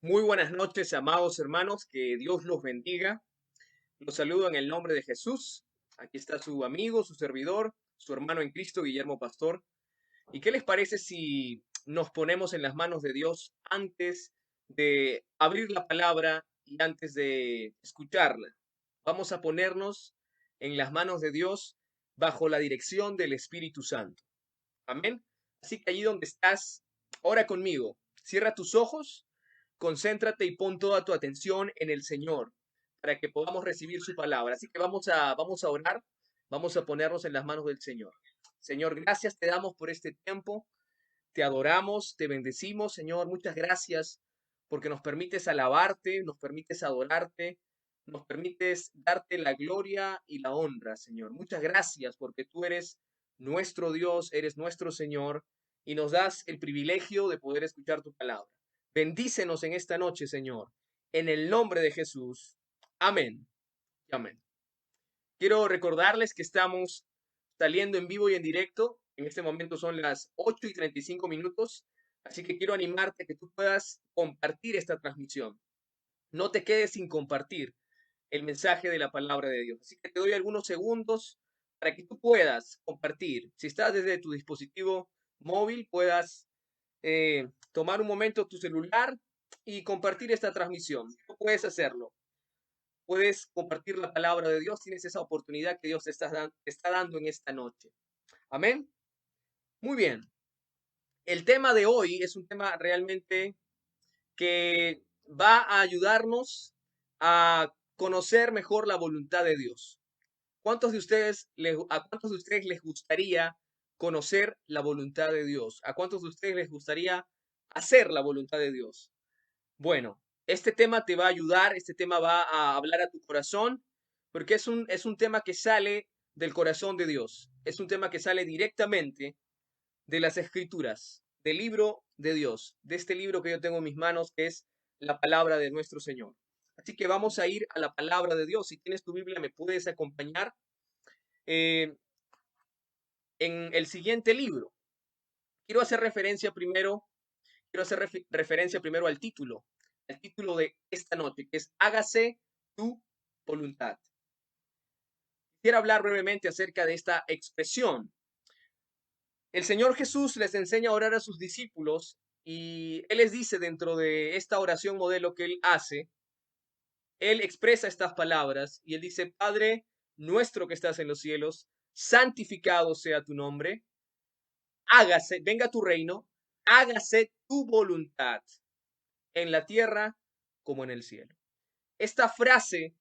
Muy buenas noches, amados hermanos, que Dios los bendiga. Los saludo en el nombre de Jesús. Aquí está su amigo, su servidor, su hermano en Cristo, Guillermo Pastor. ¿Y qué les parece si nos ponemos en las manos de Dios antes de abrir la palabra y antes de escucharla? Vamos a ponernos en las manos de Dios bajo la dirección del Espíritu Santo. Amén. Así que allí donde estás, ora conmigo. Cierra tus ojos, concéntrate y pon toda tu atención en el Señor para que podamos recibir su palabra. Así que vamos a orar, vamos a ponernos en las manos del Señor. Señor, gracias te damos por este tiempo. Te adoramos, te bendecimos, Señor. Muchas gracias porque nos permites alabarte, nos permites adorarte, nos permites darte la gloria y la honra, Señor. Muchas gracias porque tú eres nuestro Dios, eres nuestro Señor y nos das el privilegio de poder escuchar tu palabra. Bendícenos en esta noche, Señor, en el nombre de Jesús. Amén. Amén. Quiero recordarles que estamos saliendo en vivo y en directo. En este momento son las 8:35 minutos. Así que quiero animarte a que tú puedas compartir esta transmisión. No te quedes sin compartir el mensaje de la palabra de Dios. Así que te doy algunos segundos para que tú puedas compartir. Si estás desde tu dispositivo móvil, puedas tomar un momento tu celular y compartir esta transmisión. Tú puedes hacerlo. Puedes compartir la palabra de Dios, tienes esa oportunidad que Dios te está dando en esta noche. Amén. Muy bien. El tema de hoy es un tema realmente que va a ayudarnos a conocer mejor la voluntad de Dios. ¿A cuántos de ustedes les gustaría conocer la voluntad de Dios? ¿A cuántos de ustedes les gustaría hacer la voluntad de Dios? Bueno, este tema te va a ayudar, este tema va a hablar a tu corazón, porque es un tema que sale del corazón de Dios, es un tema que sale directamente de las Escrituras, del libro de Dios, de este libro que yo tengo en mis manos, que es la palabra de nuestro Señor. Así que vamos a ir a la palabra de Dios. Si tienes tu Biblia, me puedes acompañar eh, en el siguiente libro. Quiero hacer referencia primero, referencia primero al título de esta noche, que es Hágase tu voluntad. Quiero hablar brevemente acerca de esta expresión. El Señor Jesús les enseña a orar a sus discípulos y Él les dice dentro de esta oración modelo que Él hace, Él expresa estas palabras y Él dice, Padre nuestro que estás en los cielos, santificado sea tu nombre, hágase, venga tu reino, hágase tu voluntad en la tierra como en el cielo. Esta frase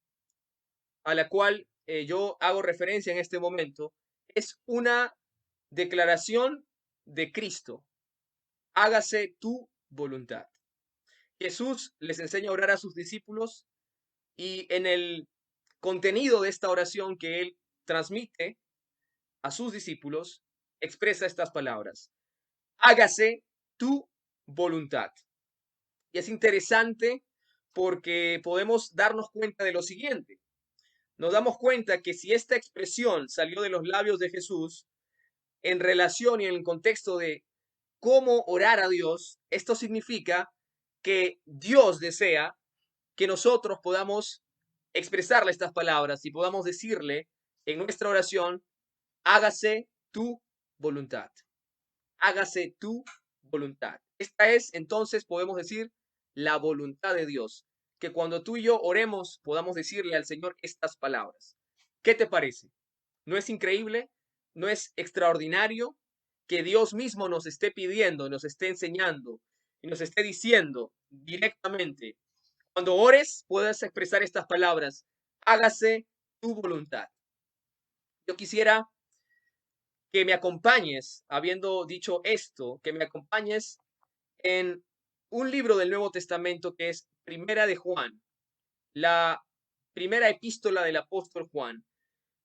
a la cual yo hago referencia en este momento es una declaración de Cristo. Hágase tu voluntad. Jesús les enseña a orar a sus discípulos y en el contenido de esta oración que él transmite a sus discípulos expresa estas palabras. Hágase tu voluntad. Y es interesante porque podemos darnos cuenta de lo siguiente. Nos damos cuenta que si esta expresión salió de los labios de Jesús en relación y en el contexto de cómo orar a Dios, esto significa que Dios desea que nosotros podamos expresarle estas palabras y podamos decirle en nuestra oración, hágase tu voluntad, hágase tu voluntad. Esta es, entonces, podemos decir, la voluntad de Dios, que cuando tú y yo oremos podamos decirle al Señor estas palabras. ¿Qué te parece? ¿No es increíble? ¿No es extraordinario que Dios mismo nos esté pidiendo, nos esté enseñando y nos esté diciendo directamente, cuando ores puedas expresar estas palabras, hágase tu voluntad? Yo quisiera que me acompañes, habiendo dicho esto, que me acompañes en un libro del Nuevo Testamento que es Primera de Juan, la primera epístola del apóstol Juan.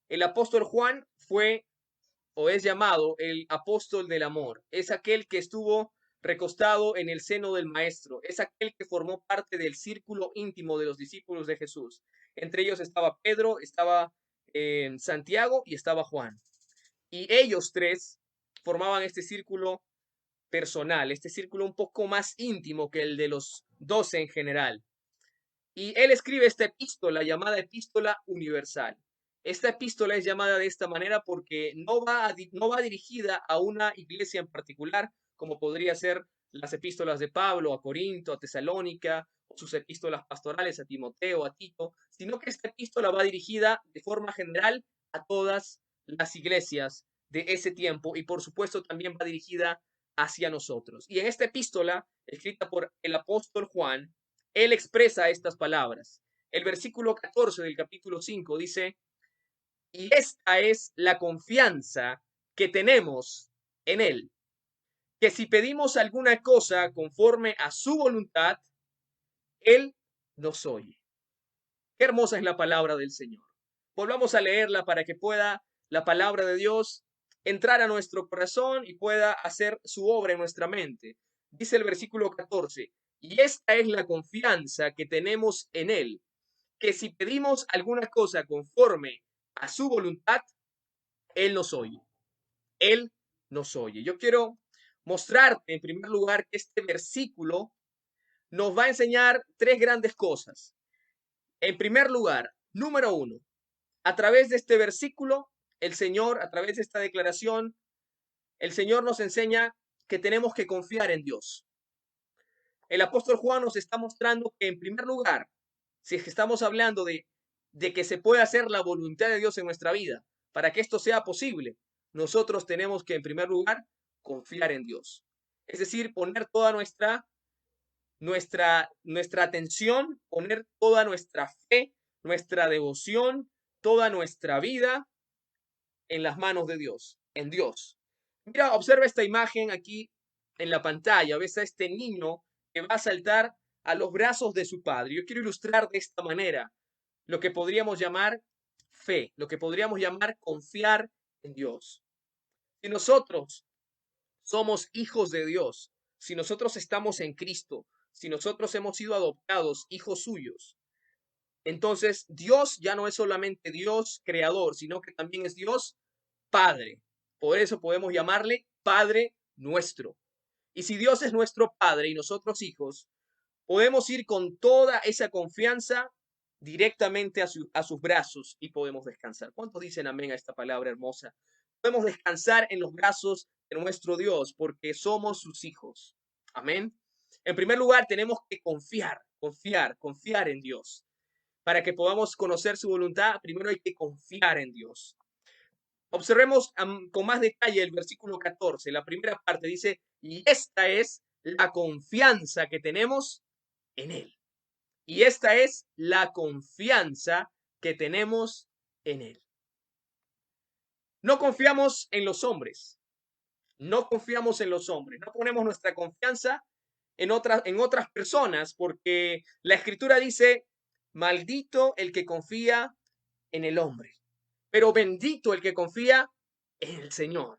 El apóstol Juan fue o es llamado el apóstol del amor. Es aquel que estuvo recostado en el seno del maestro. Es aquel que formó parte del círculo íntimo de los discípulos de Jesús. Entre ellos estaba Pedro, estaba Santiago y estaba Juan. Y ellos tres formaban este círculo personal, este círculo un poco más íntimo que el de los 12 en general. Y él escribe esta epístola llamada Epístola Universal. Esta epístola es llamada de esta manera porque no va dirigida a una iglesia en particular, como podría ser las epístolas de Pablo a Corinto, a Tesalónica, o sus epístolas pastorales a Timoteo, a Tito, sino que esta epístola va dirigida de forma general a todas las iglesias de ese tiempo y por supuesto también va dirigida hacia nosotros. Y en esta epístola, escrita por el apóstol Juan, él expresa estas palabras. El versículo 14 del capítulo 5 dice, y esta es la confianza que tenemos en Él, que si pedimos alguna cosa conforme a su voluntad, Él nos oye. Qué hermosa es la palabra del Señor. Volvamos a leerla para que pueda la palabra de Dios entrar a nuestro corazón y pueda hacer su obra en nuestra mente. Dice el versículo 14, y esta es la confianza que tenemos en Él, que si pedimos alguna cosa conforme a su voluntad, Él nos oye. Él nos oye. Yo quiero mostrarte en primer lugar que este versículo nos va a enseñar tres grandes cosas. En primer lugar, número uno, a través de este versículo, el Señor, a través de esta declaración, el Señor nos enseña que tenemos que confiar en Dios. El apóstol Juan nos está mostrando que en primer lugar, si es que estamos hablando de que se puede hacer la voluntad de Dios en nuestra vida, para que esto sea posible, nosotros tenemos que en primer lugar confiar en Dios. Es decir, poner toda nuestra atención, poner toda nuestra fe, nuestra devoción, toda nuestra vida en las manos de Dios, en Dios. Mira, observa esta imagen aquí en la pantalla. Ves a este niño que va a saltar a los brazos de su padre. Yo quiero ilustrar de esta manera lo que podríamos llamar fe, lo que podríamos llamar confiar en Dios. Si nosotros somos hijos de Dios, si nosotros estamos en Cristo, si nosotros hemos sido adoptados hijos suyos, entonces Dios ya no es solamente Dios creador, sino que también es Dios Padre. Por eso podemos llamarle Padre nuestro. Y si Dios es nuestro Padre y nosotros hijos, podemos ir con toda esa confianza directamente a sus brazos y podemos descansar. ¿Cuántos dicen amén a esta palabra hermosa? Podemos descansar en los brazos de nuestro Dios porque somos sus hijos. Amén. En primer lugar, tenemos que confiar en Dios. Para que podamos conocer su voluntad, primero hay que confiar en Dios. Observemos con más detalle el versículo 14. La primera parte dice, y esta es la confianza que tenemos en Él. Y esta es la confianza que tenemos en Él. No confiamos en los hombres. No confiamos en los hombres. No ponemos nuestra confianza en otras personas porque la Escritura dice, maldito el que confía en el hombre, pero bendito el que confía en el Señor.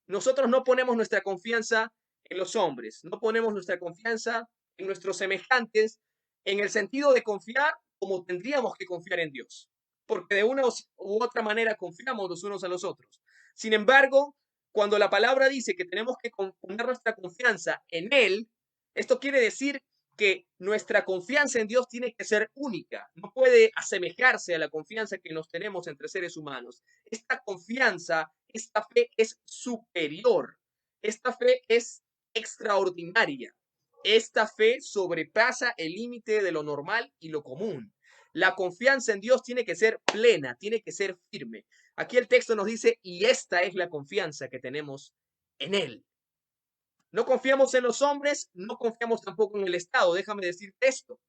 Nosotros no ponemos nuestra confianza en los hombres, no ponemos nuestra confianza en nuestros semejantes, en el sentido de confiar como tendríamos que confiar en Dios, porque de una u otra manera confiamos los unos a los otros. Sin embargo, cuando la palabra dice que tenemos que poner nuestra confianza en Él, esto quiere decir que nuestra confianza en Dios tiene que ser única, no puede asemejarse a la confianza que nos tenemos entre seres humanos. Esta confianza, esta fe es superior, esta fe es extraordinaria, esta fe sobrepasa el límite de lo normal y lo común. La confianza en Dios tiene que ser plena, tiene que ser firme. Aquí el texto nos dice, y esta es la confianza que tenemos en Él. No confiamos en los hombres, no confiamos tampoco en el Estado. Déjame decirte esto.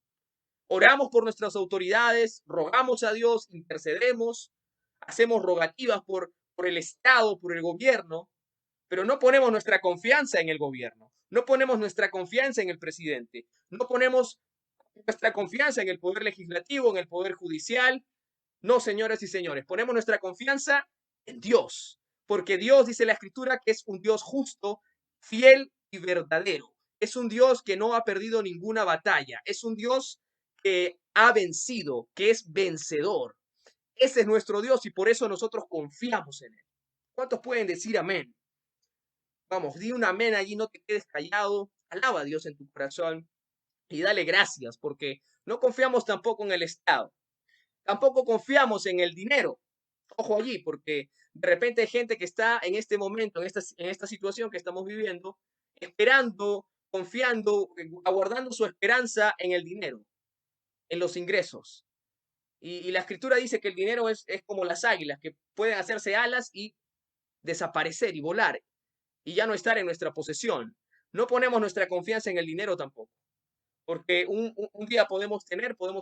Oramos por nuestras autoridades, rogamos a Dios, intercedemos, hacemos rogativas por el Estado, por el gobierno, pero no ponemos nuestra confianza en el gobierno, no ponemos nuestra confianza en el presidente, no ponemos nuestra confianza en el poder legislativo, en el poder judicial. No, señoras y señores, ponemos nuestra confianza en Dios, porque Dios, dice la Escritura, que es un Dios justo, fiel y verdadero. Es un Dios que no ha perdido ninguna batalla. Es un Dios que ha vencido, que es vencedor. Ese es nuestro Dios y por eso nosotros confiamos en Él. ¿Cuántos pueden decir amén? Vamos, di un amén allí, no te quedes callado. Alaba a Dios en tu corazón y dale gracias, porque no confiamos tampoco en el Estado. Tampoco confiamos en el dinero. Ojo allí, porque de repente hay gente que está en este momento, en esta situación que estamos viviendo, esperando, confiando, aguardando su esperanza en el dinero, en los ingresos. Y la escritura dice que el dinero es como las águilas, que pueden hacerse alas y desaparecer y volar y ya no estar en nuestra posesión. No ponemos nuestra confianza en el dinero tampoco, porque un día podemos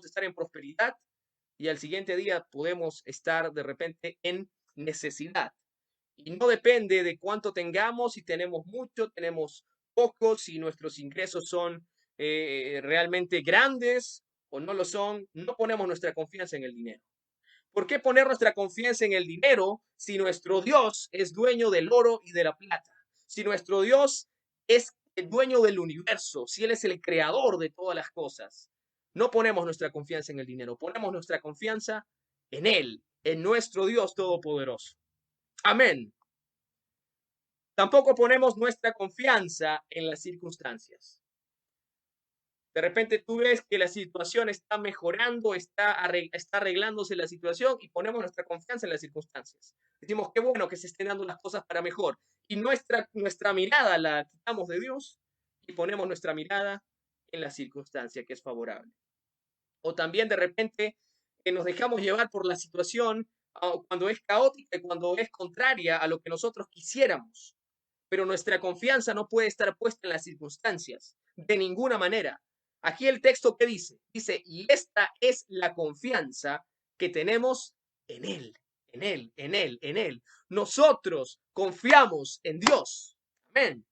estar en prosperidad y al siguiente día podemos estar de repente en necesidad. Y no depende de cuánto tengamos, si tenemos mucho, tenemos poco, si nuestros ingresos son realmente grandes o no lo son. No ponemos nuestra confianza en el dinero. ¿Por qué poner nuestra confianza en el dinero si nuestro Dios es dueño del oro y de la plata? Si nuestro Dios es el dueño del universo, si Él es el creador de todas las cosas. No ponemos nuestra confianza en el dinero, ponemos nuestra confianza en Él, en nuestro Dios todopoderoso. Amén. Tampoco ponemos nuestra confianza en las circunstancias. De repente tú ves que la situación está mejorando, está arreglándose la situación y ponemos nuestra confianza en las circunstancias. Decimos, qué bueno que se estén dando las cosas para mejor. Y nuestra mirada la quitamos de Dios y ponemos nuestra mirada en la circunstancia que es favorable. O también de repente nos dejamos llevar por la situación cuando es caótica y cuando es contraria a lo que nosotros quisiéramos. Pero nuestra confianza no puede estar puesta en las circunstancias, de ninguna manera. Aquí el texto que dice, y esta es la confianza que tenemos en Él, en Él, en Él, en Él. Nosotros confiamos en Dios. Amén.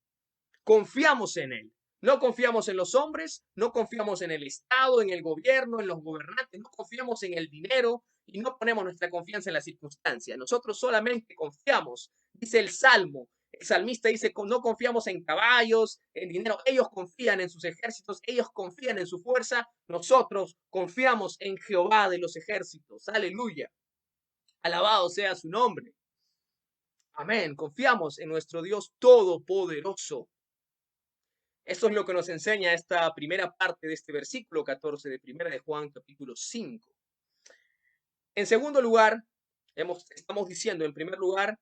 Confiamos en Él. No confiamos en los hombres, no confiamos en el Estado, en el gobierno, en los gobernantes, no confiamos en el dinero y no ponemos nuestra confianza en la circunstancia. Nosotros solamente confiamos, dice el Salmo. El salmista dice, no confiamos en caballos, en dinero. Ellos confían en sus ejércitos, ellos confían en su fuerza. Nosotros confiamos en Jehová de los ejércitos. Aleluya. Alabado sea su nombre. Amén. Confiamos en nuestro Dios todopoderoso. Esto es lo que nos enseña esta primera parte de este versículo 14 de Primera de Juan, capítulo 5. En segundo lugar, estamos diciendo en primer lugar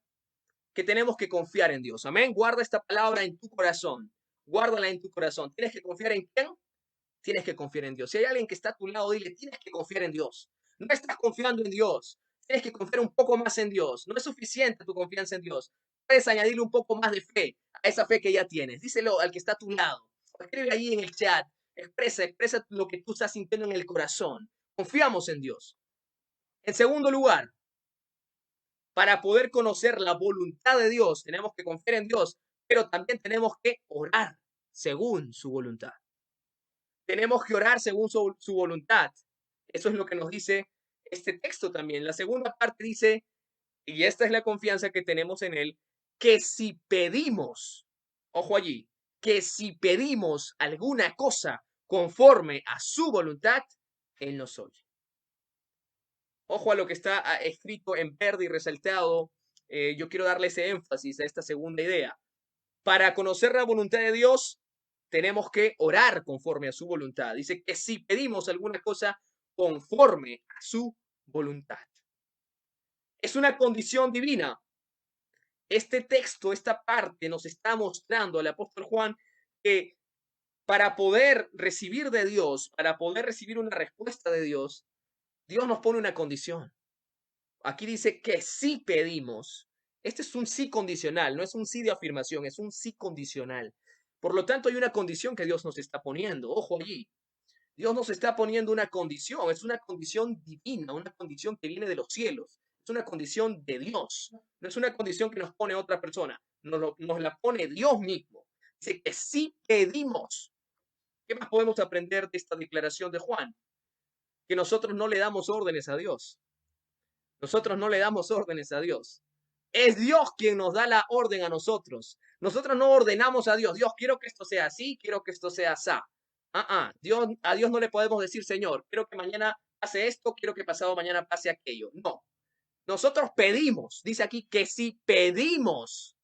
que tenemos que confiar en Dios. Amén. Guarda esta palabra en tu corazón. Guárdala en tu corazón. ¿Tienes que confiar en quién? Tienes que confiar en Dios. Si hay alguien que está a tu lado, dile, tienes que confiar en Dios. No estás confiando en Dios. Tienes que confiar un poco más en Dios. No es suficiente tu confianza en Dios. Puedes añadirle un poco más de fe a esa fe que ya tienes. Díselo al que está a tu lado. Escribe ahí en el chat. Expresa lo que tú estás sintiendo en el corazón. Confiamos en Dios. En segundo lugar, para poder conocer la voluntad de Dios, tenemos que confiar en Dios, pero también tenemos que orar según su voluntad. Tenemos que orar según su voluntad. Eso es lo que nos dice este texto también. La segunda parte dice, y esta es la confianza que tenemos en Él, que si pedimos, ojo allí, que si pedimos alguna cosa conforme a su voluntad, Él nos oye. Ojo a lo que está escrito en verde y resaltado. Yo quiero darle ese énfasis a esta segunda idea. Para conocer la voluntad de Dios, tenemos que orar conforme a su voluntad. Dice que si pedimos alguna cosa conforme a su voluntad. Es una condición divina. Este texto, esta parte nos está mostrando al apóstol Juan que para poder recibir de Dios, para poder recibir una respuesta de Dios, Dios nos pone una condición. Aquí dice que si pedimos. Este es un sí condicional, no es un sí de afirmación, es un sí condicional. Por lo tanto, hay una condición que Dios nos está poniendo. Ojo allí. Dios nos está poniendo una condición, es una condición divina, una condición que viene de los cielos. Es una condición de Dios. No es una condición que nos pone otra persona, nos la pone Dios mismo. Dice que si pedimos. ¿Qué más podemos aprender de esta declaración de Juan? Que nosotros no le damos órdenes a Dios. Nosotros no le damos órdenes a Dios. Es Dios quien nos da la orden a nosotros. Nosotros no ordenamos a Dios. Dios, quiero que esto sea así, quiero que esto sea así. A Dios no le podemos decir, Señor, quiero que mañana pase esto, quiero que pasado mañana pase aquello. No. Nosotros pedimos, dice aquí que si pedimos,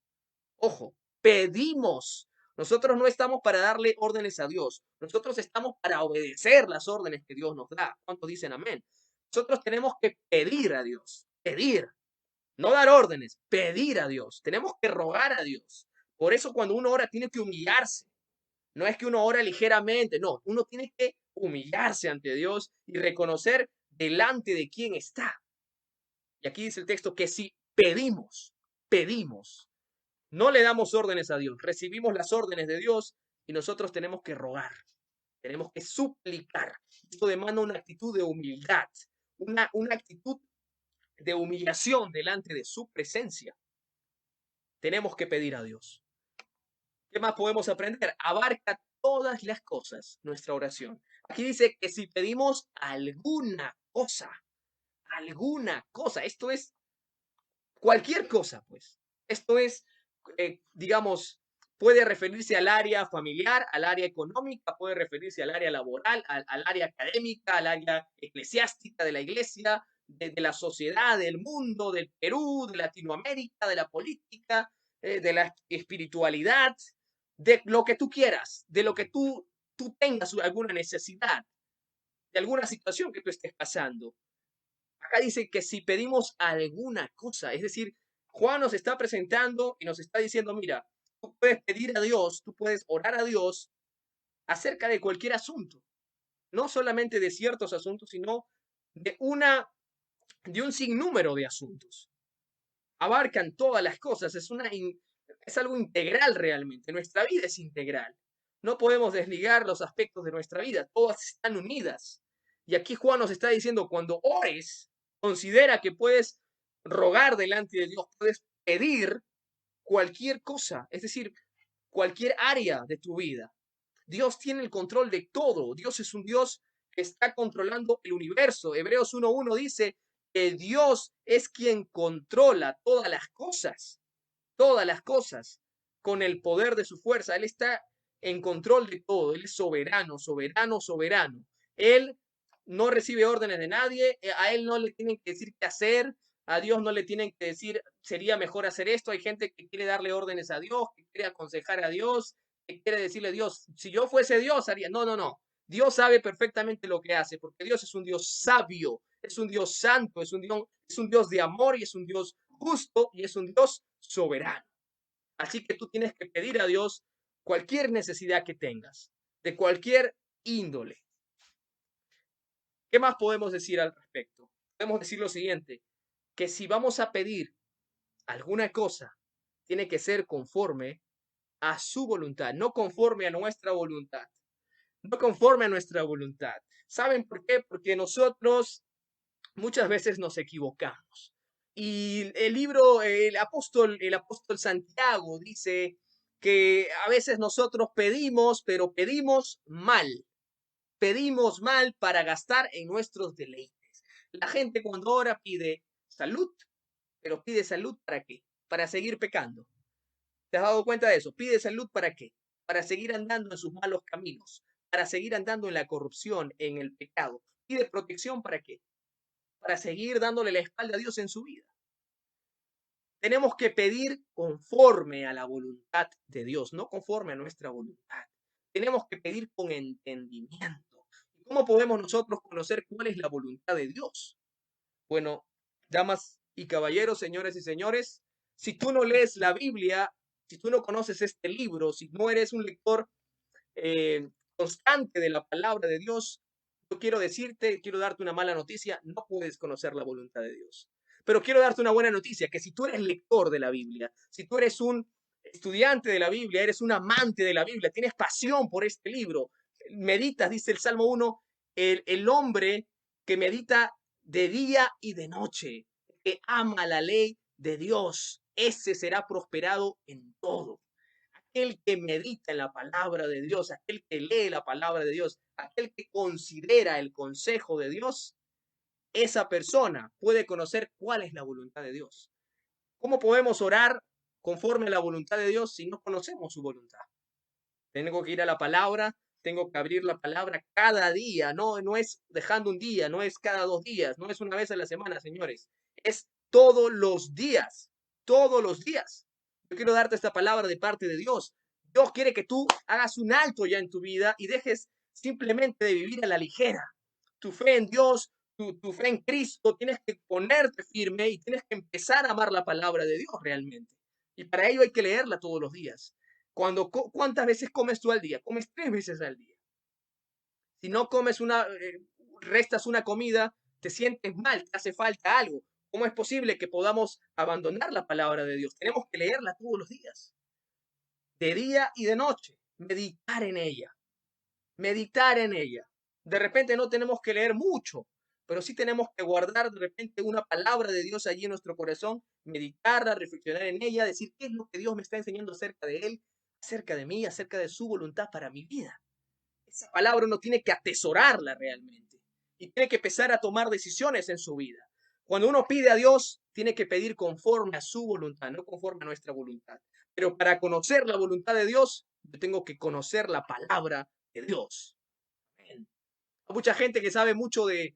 ojo, pedimos. Nosotros no estamos para darle órdenes a Dios. Nosotros estamos para obedecer las órdenes que Dios nos da. ¿Cuántos dicen amén? Nosotros tenemos que pedir a Dios. Pedir. No dar órdenes. Pedir a Dios. Tenemos que rogar a Dios. Por eso cuando uno ora tiene que humillarse. No es que uno ora ligeramente. No, uno tiene que humillarse ante Dios y reconocer delante de quién está. Y aquí dice el texto que si pedimos, no le damos órdenes a Dios, recibimos las órdenes de Dios y nosotros tenemos que rogar, tenemos que suplicar. Esto demanda una actitud de humildad, una actitud de humillación delante de su presencia. Tenemos que pedir a Dios. ¿Qué más podemos aprender? Abarca todas las cosas nuestra oración. Aquí dice que si pedimos alguna cosa, esto es cualquier cosa, pues. Esto es, digamos, puede referirse al área familiar, al área económica, puede referirse al área laboral, al área académica, al área eclesiástica de la iglesia, de la sociedad, del mundo, del Perú, de Latinoamérica, de la política, de la espiritualidad, de lo que tú quieras, de lo que tú tengas alguna necesidad, de alguna situación que tú estés pasando. Acá dice que si pedimos alguna cosa, es decir, Juan nos está presentando y nos está diciendo, mira, tú puedes pedir a Dios, tú puedes orar a Dios acerca de cualquier asunto, no solamente de ciertos asuntos, sino de un sinnúmero de asuntos. Abarcan todas las cosas, es algo integral realmente, nuestra vida es integral. No podemos desligar los aspectos de nuestra vida, todas están unidas. Y aquí Juan nos está diciendo, cuando ores, considera que puedes rogar delante de Dios, puedes pedir cualquier cosa, es decir, cualquier área de tu vida. Dios tiene el control de todo. Dios es un Dios que está controlando el universo. Hebreos 1:1 dice que Dios es quien controla todas las cosas, con el poder de su fuerza. Él está en control de todo. Él es soberano, soberano, soberano. Él no recibe órdenes de nadie. A él no le tienen que decir qué hacer. A Dios no le tienen que decir, sería mejor hacer esto. Hay gente que quiere darle órdenes a Dios, que quiere aconsejar a Dios, que quiere decirle a Dios, si yo fuese Dios, haría. No, no, no. Dios sabe perfectamente lo que hace, porque Dios es un Dios sabio, es un Dios santo, es un Dios de amor y es un Dios justo y es un Dios soberano. Así que tú tienes que pedir a Dios cualquier necesidad que tengas, de cualquier índole. ¿Qué más podemos decir al respecto? Podemos decir lo siguiente, que si vamos a pedir alguna cosa, tiene que ser conforme a su voluntad, no conforme a nuestra voluntad, no conforme a nuestra voluntad. ¿Saben por qué? Porque nosotros muchas veces nos equivocamos. Y el apóstol Santiago dice que a veces nosotros pedimos, pero pedimos mal para gastar en nuestros deleites. La gente cuando ora pide salud, pero pide salud ¿para qué? Para seguir pecando. ¿Te has dado cuenta de eso? Pide salud ¿para qué? Para seguir andando en sus malos caminos, para seguir andando en la corrupción, en el pecado. Pide protección ¿para qué? Para seguir dándole la espalda a Dios en su vida. Tenemos que pedir conforme a la voluntad de Dios, no conforme a nuestra voluntad. Tenemos que pedir con entendimiento. ¿Cómo podemos nosotros conocer cuál es la voluntad de Dios? Bueno, damas y caballeros, señores y señores, si tú no lees la Biblia, si tú no conoces este libro, si no eres un lector constante de la palabra de Dios, yo quiero darte una mala noticia, no puedes conocer la voluntad de Dios. Pero quiero darte una buena noticia, que si tú eres lector de la Biblia, si tú eres un estudiante de la Biblia, eres un amante de la Biblia, tienes pasión por este libro, meditas, dice el Salmo 1, el hombre que medita de día y de noche, que ama la ley de Dios, ese será prosperado en todo. Aquel que medita en la palabra de Dios, aquel que lee la palabra de Dios, aquel que considera el consejo de Dios, esa persona puede conocer cuál es la voluntad de Dios. ¿Cómo podemos orar conforme a la voluntad de Dios si no conocemos su voluntad? Tengo que ir a la palabra, tengo que abrir la palabra cada día, no es dejando un día, no es cada 2 días, no es una vez a la semana, señores, es todos los días, todos los días. Yo quiero darte esta palabra de parte de Dios. Dios quiere que tú hagas un alto ya en tu vida y dejes simplemente de vivir a la ligera. Tu fe en Dios, tu fe en Cristo, tienes que ponerte firme y tienes que empezar a amar la palabra de Dios realmente. Y para ello hay que leerla todos los días. ¿Cuántas veces comes tú al día? Comes 3 veces al día. Si no comes restas una comida, te sientes mal, te hace falta algo. ¿Cómo es posible que podamos abandonar la palabra de Dios? Tenemos que leerla todos los días, de día y de noche, meditar en ella. De repente no tenemos que leer mucho, pero sí tenemos que guardar de repente una palabra de Dios allí en nuestro corazón, meditarla, reflexionar en ella, decir qué es lo que Dios me está enseñando acerca de Él, acerca de mí, acerca de su voluntad para mi vida. Esa palabra uno tiene que atesorarla realmente y tiene que empezar a tomar decisiones en su vida. Cuando uno pide a Dios, tiene que pedir conforme a su voluntad, no conforme a nuestra voluntad. Pero para conocer la voluntad de Dios, yo tengo que conocer la palabra de Dios. Hay mucha gente que sabe mucho de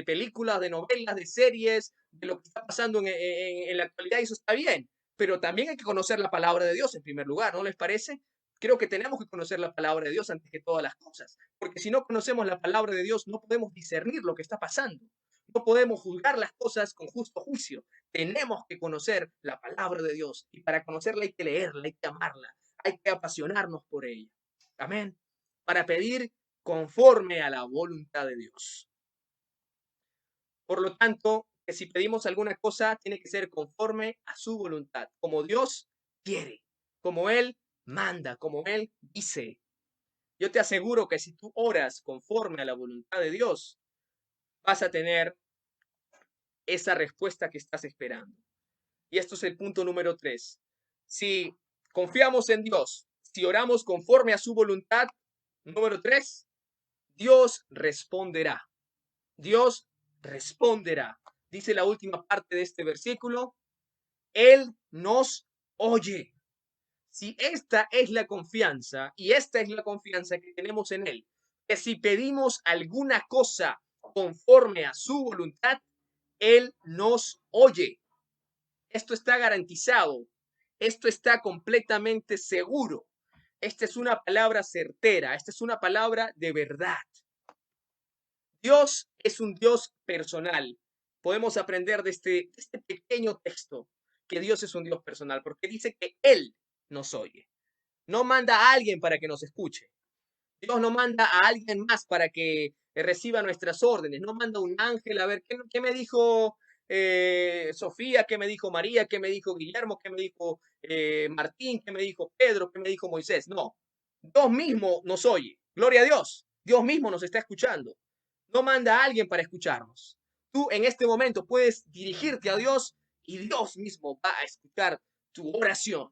películas, de novelas, de series, de lo que está pasando en la actualidad, y eso está bien. Pero también hay que conocer la palabra de Dios en primer lugar, ¿no les parece? Creo que tenemos que conocer la palabra de Dios antes que todas las cosas, porque si no conocemos la palabra de Dios, no podemos discernir lo que está pasando. No podemos juzgar las cosas con justo juicio. Tenemos que conocer la palabra de Dios y para conocerla hay que leerla, hay que amarla, hay que apasionarnos por ella. Amén. Para pedir conforme a la voluntad de Dios. Por lo tanto, que si pedimos alguna cosa, tiene que ser conforme a su voluntad, como Dios quiere, como Él manda, como Él dice. Yo te aseguro que si tú oras conforme a la voluntad de Dios, vas a tener esa respuesta que estás esperando. Y esto es el punto número 3. Si confiamos en Dios, si oramos conforme a su voluntad, número 3, Dios responderá. Dios responderá. Dice la última parte de este versículo, Él nos oye. Si esta es la confianza, y esta es la confianza que tenemos en Él, que si pedimos alguna cosa conforme a su voluntad, Él nos oye. Esto está garantizado. Esto está completamente seguro. Esta es una palabra certera. Esta es una palabra de verdad. Dios es un Dios personal. Podemos aprender de este pequeño texto que Dios es un Dios personal, porque dice que Él nos oye. No manda a alguien para que nos escuche. Dios no manda a alguien más para que reciba nuestras órdenes. No manda un ángel a ver qué me dijo Sofía, qué me dijo María, qué me dijo Guillermo, qué me dijo Martín, qué me dijo Pedro, qué me dijo Moisés. No, Dios mismo nos oye. Gloria a Dios. Dios mismo nos está escuchando. No manda a alguien para escucharnos. Tú en este momento puedes dirigirte a Dios y Dios mismo va a escuchar tu oración.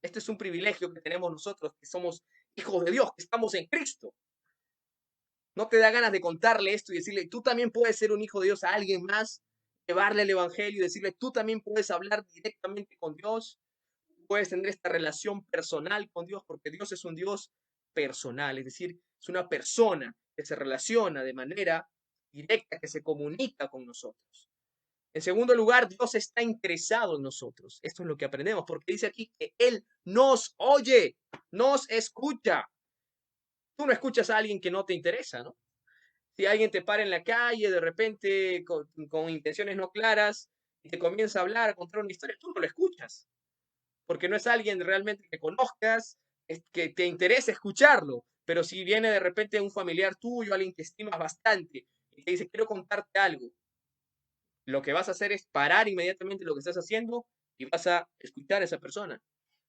Este es un privilegio que tenemos nosotros, que somos hijos de Dios, que estamos en Cristo. ¿No te da ganas de contarle esto y decirle, tú también puedes ser un hijo de Dios a alguien más, llevarle el evangelio y decirle, tú también puedes hablar directamente con Dios, puedes tener esta relación personal con Dios, porque Dios es un Dios personal, es decir, es una persona que se relaciona de manera directa, que se comunica con nosotros. En segundo lugar, Dios está interesado en nosotros. Esto es lo que aprendemos, porque dice aquí que Él nos oye, nos escucha. Tú no escuchas a alguien que no te interesa, ¿no? Si alguien te para en la calle, de repente, con intenciones no claras, y te comienza a hablar, a contar una historia, tú no lo escuchas, porque no es alguien realmente que conozcas, que te interese escucharlo. Pero si viene de repente un familiar tuyo, alguien que estimas bastante, y te dice, quiero contarte algo, lo que vas a hacer es parar inmediatamente lo que estás haciendo y vas a escuchar a esa persona.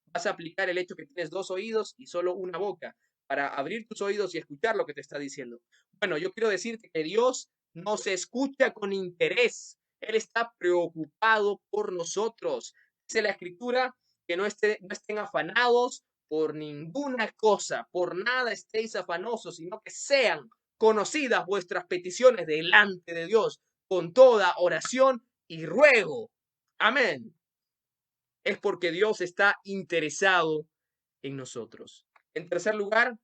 Vas a aplicar el hecho que tienes 2 oídos y solo una boca para abrir tus oídos y escuchar lo que te está diciendo. Bueno, yo quiero decirte que Dios nos escucha con interés. Él está preocupado por nosotros. Dice la Escritura que no estén afanados por ninguna cosa, por nada estéis afanosos, sino que sean conocidas vuestras peticiones delante de Dios con toda oración y ruego. Amén. Es porque Dios está interesado en nosotros. En tercer lugar,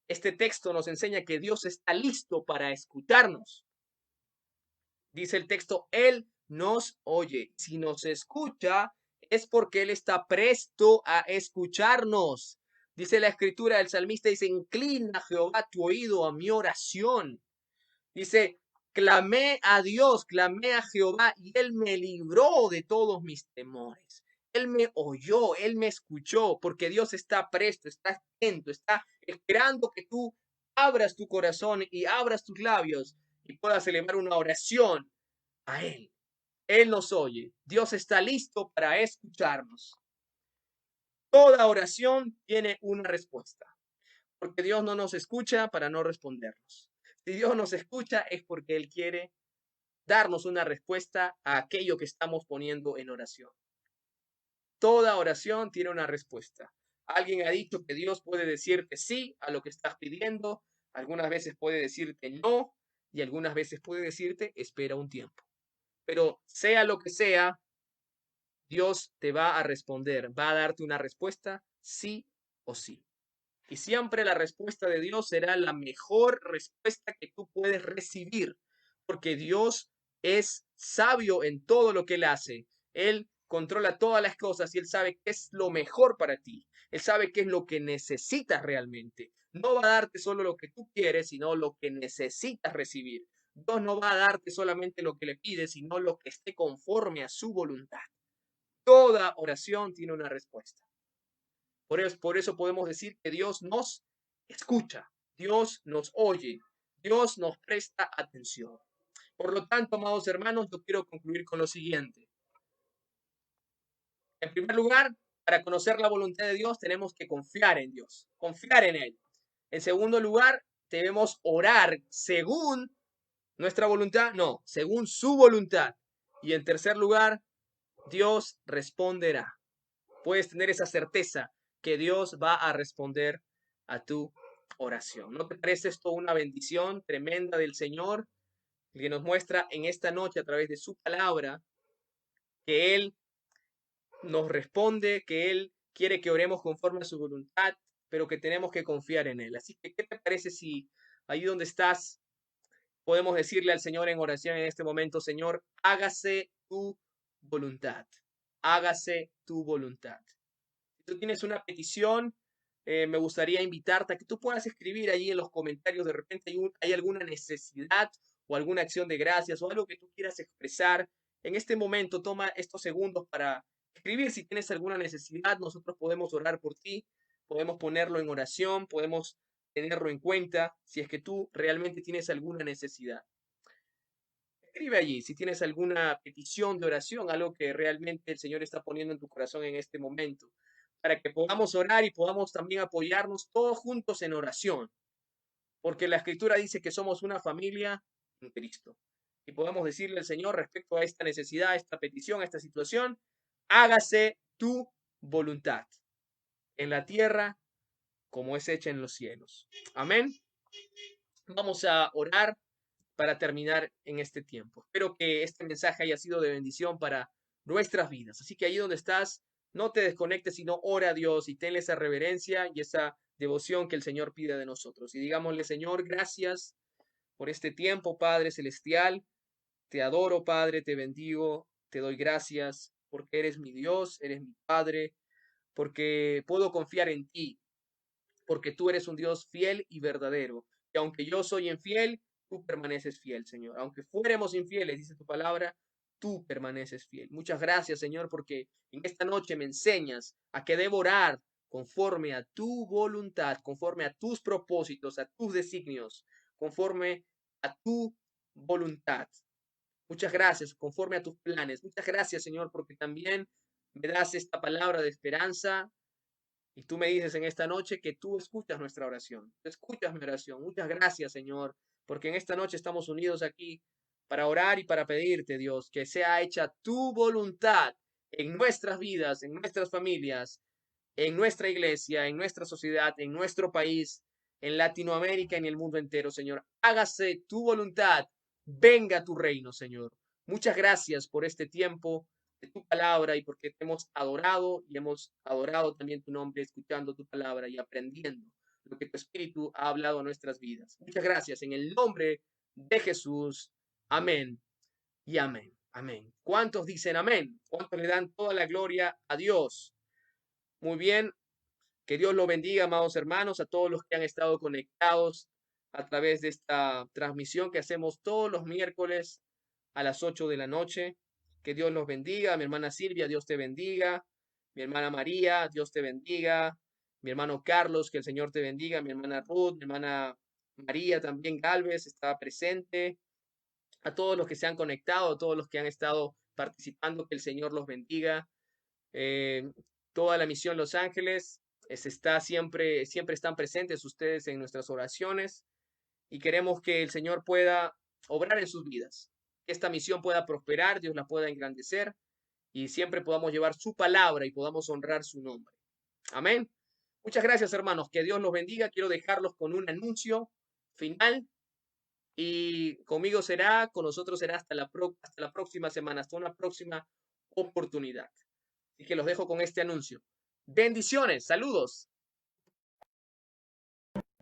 este texto nos enseña que Dios está listo para escucharnos. Dice el texto, Él nos oye. Si nos escucha, es porque Él está presto a escucharnos. Dice la escritura, el salmista dice, inclina Jehová tu oído a mi oración. Dice, clamé a Dios, clamé a Jehová y Él me libró de todos mis temores. Él me oyó, Él me escuchó, porque Dios está presto, está atento, está esperando que tú abras tu corazón y abras tus labios y puedas elevar una oración a Él. Él nos oye. Dios está listo para escucharnos. Toda oración tiene una respuesta, porque Dios no nos escucha para no respondernos. Si Dios nos escucha es porque Él quiere darnos una respuesta a aquello que estamos poniendo en oración. Toda oración tiene una respuesta. Alguien ha dicho que Dios puede decirte sí a lo que estás pidiendo, algunas veces puede decirte no y algunas veces puede decirte espera un tiempo. Pero sea lo que sea, Dios te va a responder, va a darte una respuesta sí o sí. Y siempre la respuesta de Dios será la mejor respuesta que tú puedes recibir, porque Dios es sabio en todo lo que Él hace. Él controla todas las cosas y Él sabe qué es lo mejor para ti. Él sabe qué es lo que necesitas realmente. No va a darte solo lo que tú quieres, sino lo que necesitas recibir. Dios no va a darte solamente lo que le pides, sino lo que esté conforme a su voluntad. Toda oración tiene una respuesta. Por eso podemos decir que Dios nos escucha, Dios nos oye, Dios nos presta atención. Por lo tanto, amados hermanos, yo quiero concluir con lo siguiente. En primer lugar, para conocer la voluntad de Dios tenemos que confiar en Dios, confiar en Él. En segundo lugar, debemos orar según nuestra voluntad, no, según su voluntad. Y en tercer lugar, Dios responderá. Puedes tener esa certeza que Dios va a responder a tu oración. ¿No te parece esto una bendición tremenda del Señor que nos muestra en esta noche a través de su palabra que Él nos responde, que Él quiere que oremos conforme a su voluntad, pero que tenemos que confiar en Él? Así que, ¿qué te parece si ahí donde estás podemos decirle al Señor en oración en este momento, Señor, hágase tu voluntad, hágase tu voluntad? Si tú tienes una petición, me gustaría invitarte a que tú puedas escribir allí en los comentarios. De repente hay alguna necesidad o alguna acción de gracias o algo que tú quieras expresar. En este momento, toma estos segundos para escribir. Si tienes alguna necesidad, nosotros podemos orar por ti, podemos ponerlo en oración, podemos tenerlo en cuenta si es que tú realmente tienes alguna necesidad. Escribe allí si tienes alguna petición de oración, algo que realmente el Señor está poniendo en tu corazón en este momento, para que podamos orar y podamos también apoyarnos todos juntos en oración, porque la Escritura dice que somos una familia en Cristo. Y podamos decirle al Señor respecto a esta necesidad, a esta petición, a esta situación, hágase tu voluntad en la tierra como es hecha en los cielos. Amén. Vamos a orar para terminar en este tiempo. Espero que este mensaje haya sido de bendición para nuestras vidas. Así que ahí donde estás, no te desconectes, sino ora a Dios y tenle esa reverencia y esa devoción que el Señor pide de nosotros. Y digámosle, Señor, gracias por este tiempo, Padre Celestial. Te adoro, Padre, te bendigo, te doy gracias porque eres mi Dios, eres mi Padre, porque puedo confiar en ti, porque tú eres un Dios fiel y verdadero. Y aunque yo soy infiel, tú permaneces fiel, Señor. Aunque fuéramos infieles, dice tu palabra, tú permaneces fiel. Muchas gracias, Señor, porque en esta noche me enseñas a que debo orar conforme a tu voluntad, conforme a tus propósitos, a tus designios, conforme a tu voluntad. Muchas gracias, conforme a tus planes. Muchas gracias, Señor, porque también me das esta palabra de esperanza y tú me dices en esta noche que tú escuchas nuestra oración, tú escuchas mi oración. Muchas gracias, Señor, porque en esta noche estamos unidos aquí para orar y para pedirte, Dios, que sea hecha tu voluntad en nuestras vidas, en nuestras familias, en nuestra iglesia, en nuestra sociedad, en nuestro país, en Latinoamérica y en el mundo entero, Señor. Hágase tu voluntad, venga tu reino, Señor. Muchas gracias por este tiempo de tu palabra y porque te hemos adorado y hemos adorado también tu nombre, escuchando tu palabra y aprendiendo lo que tu Espíritu ha hablado a nuestras vidas. Muchas gracias en el nombre de Jesús. Amén y amén. Amén. ¿Cuántos dicen amén? ¿Cuántos le dan toda la gloria a Dios? Muy bien. Que Dios los bendiga, amados hermanos, a todos los que han estado conectados a través de esta transmisión que hacemos todos los miércoles a las 8 de la noche. Que Dios los bendiga. Mi hermana Silvia, Dios te bendiga. Mi hermana María, Dios te bendiga. Mi hermano Carlos, que el Señor te bendiga. Mi hermana Ruth, mi hermana María también Galvez está presente. A todos los que se han conectado, a todos los que han estado participando, que el Señor los bendiga. Eh, Toda la misión Los Ángeles está siempre están presentes ustedes en nuestras oraciones y queremos que el Señor pueda obrar en sus vidas, que esta misión pueda prosperar, Dios la pueda engrandecer y siempre podamos llevar su palabra y podamos honrar su nombre. Amén. Muchas gracias, hermanos. Que Dios los bendiga. Quiero dejarlos con un anuncio final y conmigo será, con nosotros será hasta la próxima semana, hasta una próxima oportunidad. Así que los dejo con este anuncio. Bendiciones, saludos.